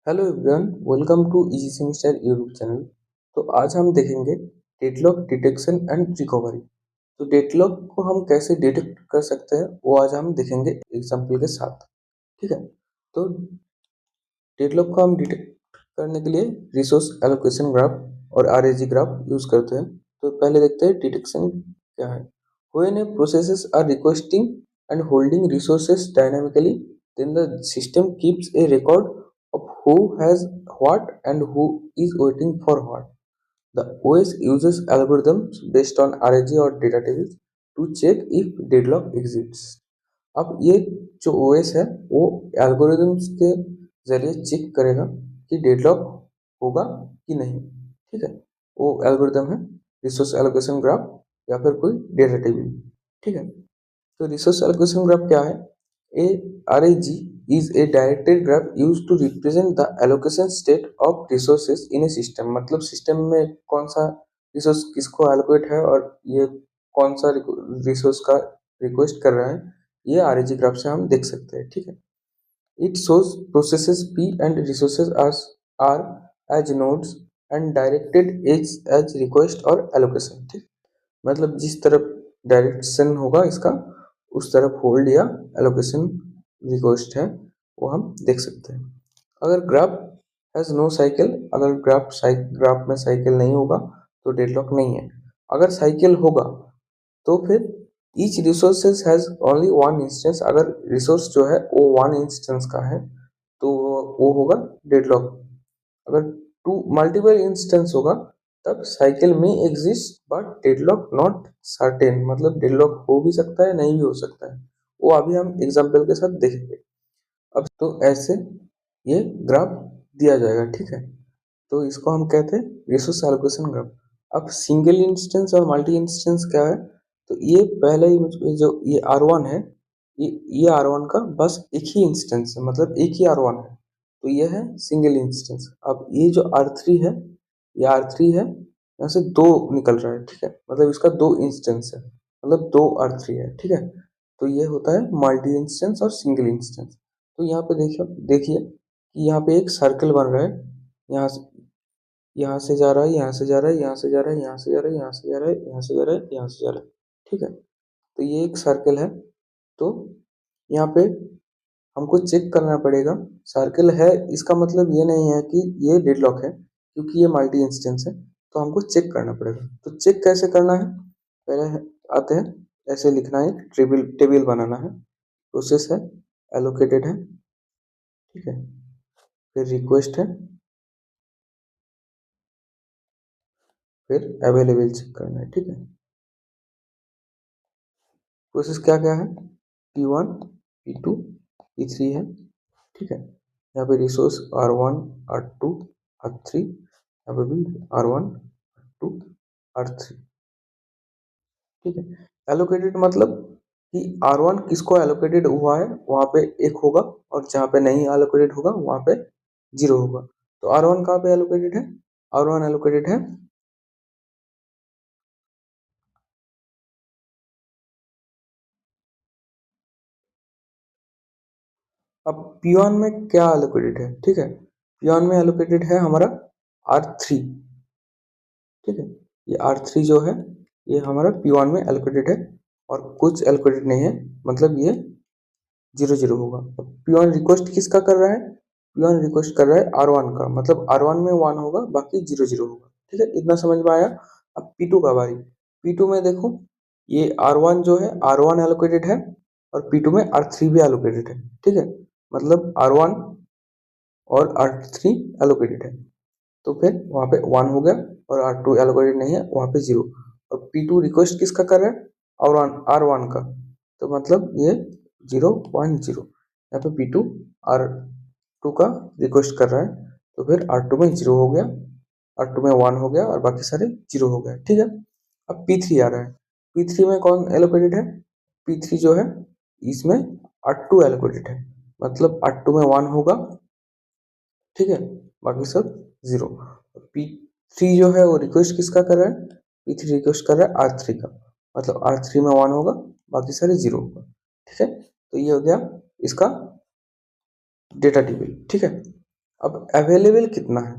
Hello everyone, welcome to easy semester YouTube channel. तो आज हम देखेंगे डेडलॉक डिटेक्शन एंड रिकवरी। तो डेडलॉक को हम कैसे डिटेक्ट कर सकते हैं वो आज हम देखेंगे एग्जाम्पल के साथ। ठीक है। तो डेडलॉक को हम डिटेक्ट करने के लिए रिसोर्स एलोकेशन ग्राफ और आरएजी ग्राफ यूज करते हैं। तो पहले देखते हैं डिटेक्शन क्या है। When a processes are requesting and holding resources dynamically, then the system keeps a record of who has what and who is waiting for what. The OS uses algorithms based on RAG or data tables to check if deadlock exists. अब ये जो OS है वो algorithms के जरिए check करेगा कि deadlock होगा कि नहीं। ठीक है। वो एल्गोरिदम है रिसोर्स एलोकेशन ग्राफ या फिर कोई डेटा टेबल। ठीक है। तो रिसोर्स एलोकेशन ग्राफ क्या है? A RAG is a directed graph used to represent the allocation state of resources in a system। मतलब सिस्टम में कौन सा रिसोर्स किसको एलोकेट है और ये कौन सा रिसोर्स का रिक्वेस्ट कर रहा है, ये RAG ग्राफ से हम देख सकते हैं। ठीक है। It shows processes P and resources are as nodes and directed as request और allocation। ठीक। मतलब जिस तरफ डायरेक्शन होगा इसका उस तरफ होल्ड या एलोकेशन रिक्वेस्ट है वो हम देख सकते हैं। अगर ग्राफ हैज नो साइकिल, अगर ग्राफ में साइकिल नहीं होगा तो डेडलॉक नहीं है। अगर साइकिल होगा तो फिर each resources has only one instance, अगर रिसोर्स जो है वो वन इंस्टेंस का है तो वो होगा डेडलॉक। अगर टू मल्टीपल इंस्टेंस होगा तब साइकिल में exist but deadlock not certain, मतलब डेडलॉक हो भी सकता है नहीं भी हो सकता है। वो अभी हम एग्जांपल के साथ देखेंगे। अब तो ऐसे ये ग्राफ दिया जाएगा। ठीक है। तो इसको हम कहते हैं रिसोर्स एलोकेशन ग्राफ। अब सिंगल इंस्टेंस और मल्टी इंस्टेंस क्या है? तो ये पहले ही जो ये R1 है, ये R1 का बस एक ही इंस्टेंस है, मतलब एक ही R1 है, तो ये है सिंगल इंस्टेंस। अब ये जो R3 है, ये R3 है, यहाँ से दो निकल रहा है। ठीक है। मतलब इसका दो इंस्टेंस है, मतलब दो R3 है। ठीक है। तो ये होता है मल्टी इंस्टेंस और सिंगल इंस्टेंस। तो यहाँ पे देखिए देखिए कि यहाँ पे एक सर्कल बन रहा है। यहाँ से जा रहा है, यहाँ से जा रहा है, यहाँ से जा रहा है, यहाँ से जा रहा है, यहाँ से जा रहा है, यहाँ से जा रहा है, यहाँ से जा रहा है। ठीक है। तो ये एक सर्कल है। तो यहाँ पे हमको चेक करना पड़ेगा। सर्कल है इसका मतलब ये नहीं है कि ये डेडलॉक है, क्योंकि ये मल्टी इंस्टेंस है। तो हमको चेक करना पड़ेगा। तो चेक कैसे करना है? पहले आते हैं, ऐसे लिखना है, टेबल बनाना है। प्रोसेस है, एलोकेटेड है। ठीक है। फिर रिक्वेस्ट है, फिर अवेलेबल चेक करना है। ठीक है। प्रोसेस क्या क्या है? P1, P2, P3 है। ठीक है। यहाँ पे रिसोर्स R1, R2, R3, यहाँ पे भी R1, R2, R3। ठीक है। एलोकेटेड मतलब कि R1 किसको एलोकेटेड हुआ है वहां पे एक होगा, और जहाँ पे नहीं एलोकेटेड होगा वहां पे जीरो होगा। तो R1 कहाँ पे एलोकेटेड है? R1 एलोकेटेड है, अब P1 में क्या एलोकेटेड है? ठीक है। P1 में एलोकेटेड है हमारा R3। ठीक है। ये R3 जो है ये हमारा P1 में एलोकेटेड है और कुछ एलोकेटेड नहीं है, मतलब ये जीरो जीरो होगा। अब P1 रिक्वेस्ट किसका कर रहा है? P1 रिक्वेस्ट कर रहा है R1 का, मतलब R1 में 1 होगा बाकी जीरो जीरो होगा। ठीक है। इतना समझ में आया। अब P2 का बारी। P2 में देखो, ये R1 जो है R1 एलोकेटेड है और P2 में R3 भी एलोकेटेड है। ठीक है। मतलब R1 और R3 एलोकेटेड है, तो फिर वहाँ पे 1 हो गया, और R2 एलोकेटेड नहीं है वहाँ पे 0। और P2 रिक्वेस्ट किसका कर रहा है? R1 का, तो मतलब ये 0 1 0। यहाँ पे P2 R2 का रिक्वेस्ट कर रहा है, तो फिर R2 में 0 हो गया, R2 में 1 हो गया और बाकी सारे 0 हो गए। ठीक है। अब P3 आ रहा है। P3 में कौन एलोकेटेड है? P3 जो है इसमें R2 एलोकेटेड है, मतलब R2 में 1 होगा। ठीक है। बाकी सब 0। P3 जो है वो रिक्वेस्ट किसका कर रहा है? P3 रिक्वेस्ट कर रहा है R3 का, मतलब R3 में 1 होगा बाकी सारे 0 होगा। ठीक है। तो ये हो गया इसका डेटा टेबल। ठीक है। अब अवेलेबल कितना है,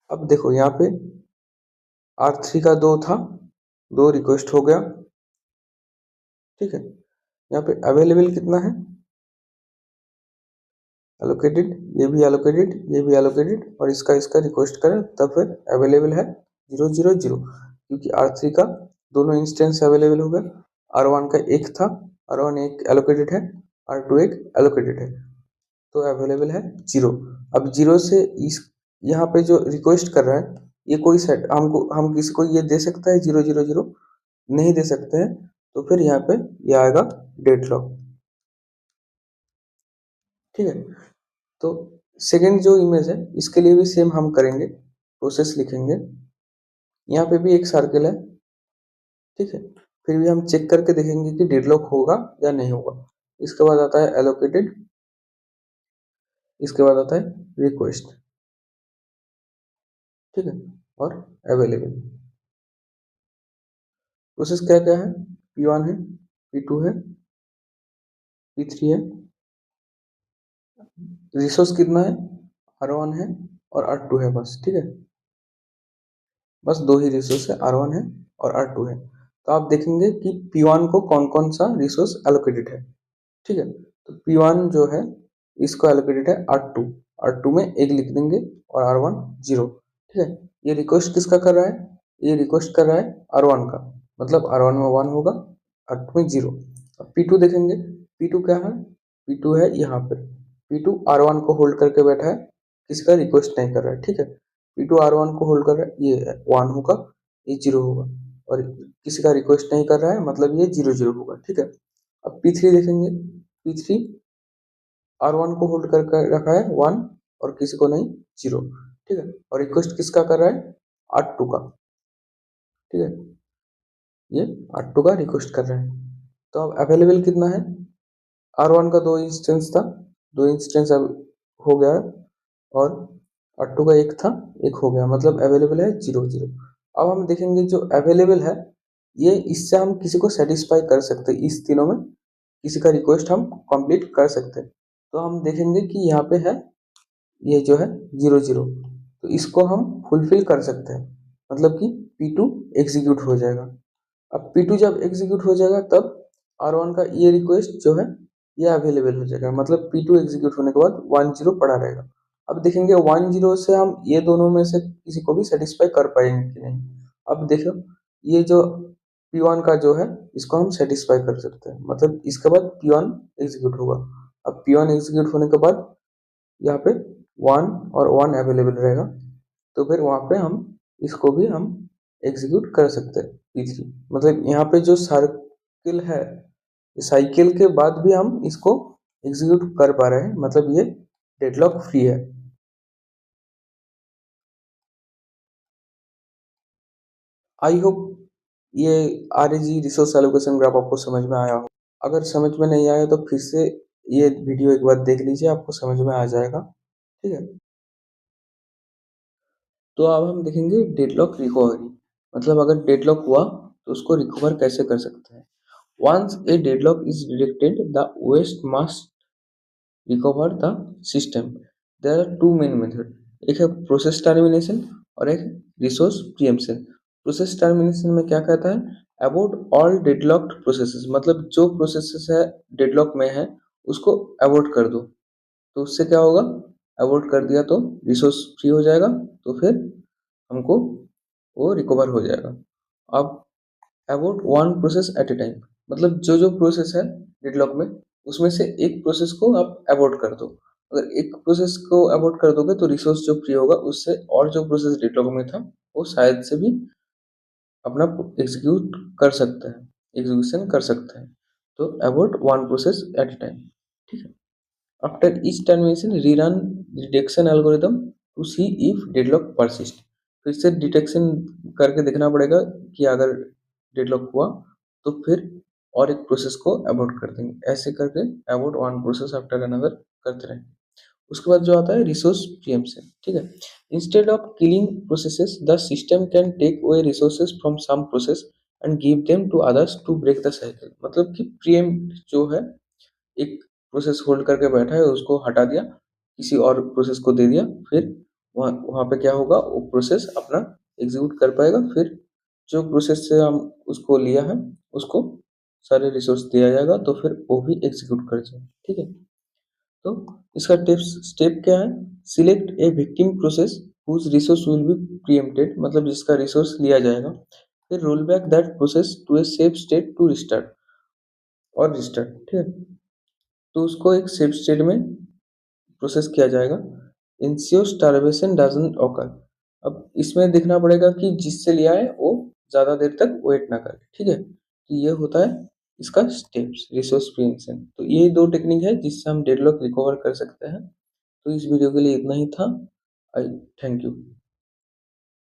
अब देखो यहाँ पे R3 का 2 था, 2 रिक्वेस्ट हो गया, ठीक है। यहाँ पे अवेलेबल कितना है, एलोकेटेड, ये भी एलोकेटेड, ये भी एलोकेटेड, और इसका इसका रिक्वेस्ट करें तब फिर अवेलेबल है 0 0 0, क्योंकि R3 का दोनों इंस्टेंस अवेलेबल हो गया, R1 का एक था, R1 एक एलोकेटेड है, R2 एक एलोकेटेड है, तो अवेलेबल है 0। अब 0 से इस यहाँ पे जो रिक्वेस्ट कर रहा है ये कोई सेट हमको हम किसी को ये दे सकता है 0 0 0, नहीं दे सकते हैं, तो फिर यहाँ पे ये आएगा डेडलॉक, ठीक है। तो सेकेंड जो इमेज है इसके लिए भी सेम हम करेंगे, प्रोसेस लिखेंगे, यहाँ पे भी एक सर्कल है, ठीक है। फिर भी हम चेक करके देखेंगे कि डेडलॉक होगा या नहीं होगा। इसके बाद आता है एलोकेटेड, इसके बाद आता है रिक्वेस्ट, ठीक है, और अवेलेबल। प्रोसेस क्या क्या है, P1 है, P2 है, P3 है, रिसोर्स कितना है, R1 है और R2 है, बस, ठीक है। बस दो ही रिसोर्स है, R1 है और R2 है। तो आप देखेंगे कि P1 को कौन कौन सा रिसोर्स एलोकेटेड है, ठीक है। तो P1 जो है इसको एलोकेटेड है R2, R2 में एक लिख देंगे और R1 0, ठीक है। ये रिक्वेस्ट किसका कर रहा है, ये रिक्वेस्ट कर रहा है R1 का, मतलब R1 में 1 होगा, R2 में 0। अब P2 देखेंगे, P2 क्या है, P2 है यहाँ पे, P2 R1 को होल्ड करके बैठा है, किसका रिक्वेस्ट नहीं कर रहा है, ठीक है। P2 R1 को होल्ड कर रहा है, ये 1 होगा, ये 0 होगा, और किसी का रिक्वेस्ट नहीं कर रहा है, मतलब ये 0 0 होगा, ठीक है। अब P3 देखेंगे, P3 R1 को होल्ड करके रखा है 1, और किसी को नहीं 0, ठीक है, और रिक्वेस्ट किसका कर रहा है, R2 का, ठीक है, ये R2 का रिक्वेस्ट कर रहा है। तो अब अवेलेबल कितना है, R1 का 2 इंस्टेंस था, 2 इंस्टेंस अब हो गया, और R2 का एक था, एक हो गया, मतलब अवेलेबल है 0 0। अब हम देखेंगे जो अवेलेबल है ये, इससे हम किसी को सेटिस्फाई कर सकते हैं, इस तीनों में किसी का रिक्वेस्ट हम कंप्लीट कर सकते हैं। तो हम देखेंगे कि यहाँ पे है ये जो है 0 0, तो इसको हम फुलफिल कर सकते हैं, मतलब कि P2 एग्जीक्यूट हो जाएगा। अब P2 जब एग्जीक्यूट हो जाएगा तब R1 का ये रिक्वेस्ट जो है ये अवेलेबल हो जाएगा, मतलब P2 एग्जीक्यूट होने के बाद 1 0 पड़ा रहेगा। अब देखेंगे 1 0 से हम ये दोनों में से किसी को भी सेटिस्फाई कर पाएंगे कि नहीं। अब देखो ये जो P1 का जो है इसको हम सेटिस्फाई कर सकते हैं, मतलब इसके बाद P1 एग्जीक्यूट होगा। अब P1 एग्जीक्यूट होने के बाद यहाँ पे 1 और 1 अवेलेबल रहेगा, तो फिर वहाँ पे हम इसको भी हम एग्जीक्यूट कर सकते हैं P3, मतलब यहाँ पे जो सर्किल है, साइकिल के बाद भी हम इसको एग्जीक्यूट कर पा रहे हैं, मतलब ये डेडलॉक फ्री है। आई होप ये RAG रिसोर्स एलोकेशन ग्राफ आपको समझ में आया हो। अगर समझ में नहीं आया तो फिर से ये वीडियो एक बार देख लीजिए, आपको समझ में आ जाएगा, ठीक है। तो अब हम देखेंगे डेडलॉक रिकवरी, मतलब अगर डेडलॉक हुआ तो उसको रिकवर कैसे कर सकते हैं। Once a deadlock is detected the west must recover the system. There are two main method, एक है प्रोसेस टर्मिनेशन और एक रिसोर्स प्रीएम्पशन। प्रोसेस टर्मिनेशन में क्या कहता है, अबॉर्ट ऑल डेडलॉक्ड प्रोसेसेस, मतलब जो प्रोसेसेस है डेडलॉक में है उसको अबॉर्ट कर दो, तो उससे क्या होगा, अबॉर्ट कर दिया तो रिसोर्स फ्री हो जाएगा, तो फिर हमको वो रिकवर हो जाएगा। अब about one process at a time, मतलब जो जो प्रोसेस है डेडलॉक में उसमें से एक प्रोसेस को आप अबॉर्ट कर दो। अगर एक प्रोसेस को अबॉर्ट कर दोगे तो रिसोर्स जो फ्री होगा उससे और जो प्रोसेस डेडलॉक में था वो शायद से भी अपना एग्जीक्यूट कर सकता है, एग्जीक्यूशन कर सकता है। तो abort one process at a time, ठीक है। After each termination rerun detection algorithm to see if deadlock persist, फिर से डिटेक्शन करके देखना पड़ेगा कि अगर डेडलॉक हुआ तो फिर और एक प्रोसेस को अबॉर्ट कर देंगे, ऐसे करके abort one process after another करते रहें। उसके बाद जो आता है रिसोर्स प्रीएम्पशन, ठीक है। Instead of killing processes the system can take away resources from some process and give them to others to break the cycle, मतलब कि प्रीएम्प्ट जो है एक प्रोसेस होल्ड करके बैठा है उसको हटा दिया, किसी और प्रोसेस को दे दिया, फिर वहाँ वहाँ पे क्या होगा, वो प्रोसेस अपना एग्जीक्यूट कर पाएगा, फिर जो प्रोसेस से हम उसको लिया है उसको सारे रिसोर्स दिया जाएगा, तो फिर वो भी एग्जीक्यूट कर जाएगा। ठीक है, तो इसका टिप्स स्टेप क्या है, select a victim process whose resource will be preempted, मतलब जिसका रिसोर्स लिया जाएगा, फिर roll back that process to a safe state to restart और रिस्टार्ट। ठीक है, तो उसको एक सेफ स्टेट में प्रोसेस किया जाएगा। इंश्योर स्टारवेशन डजंट ऑकर, अब इसमें देखना पड़ेगा कि जिससे लिया है वो ज़्यादा देर तक वेट ना करे। ठीक है, तो ये होता है इसका स्टेप्स रिसोर्स प्रीएम्पशन। तो ये दो टेक्निक है जिससे हम डेडलॉक रिकवर कर सकते हैं। तो इस वीडियो के लिए इतना ही था। आई थैंक यू।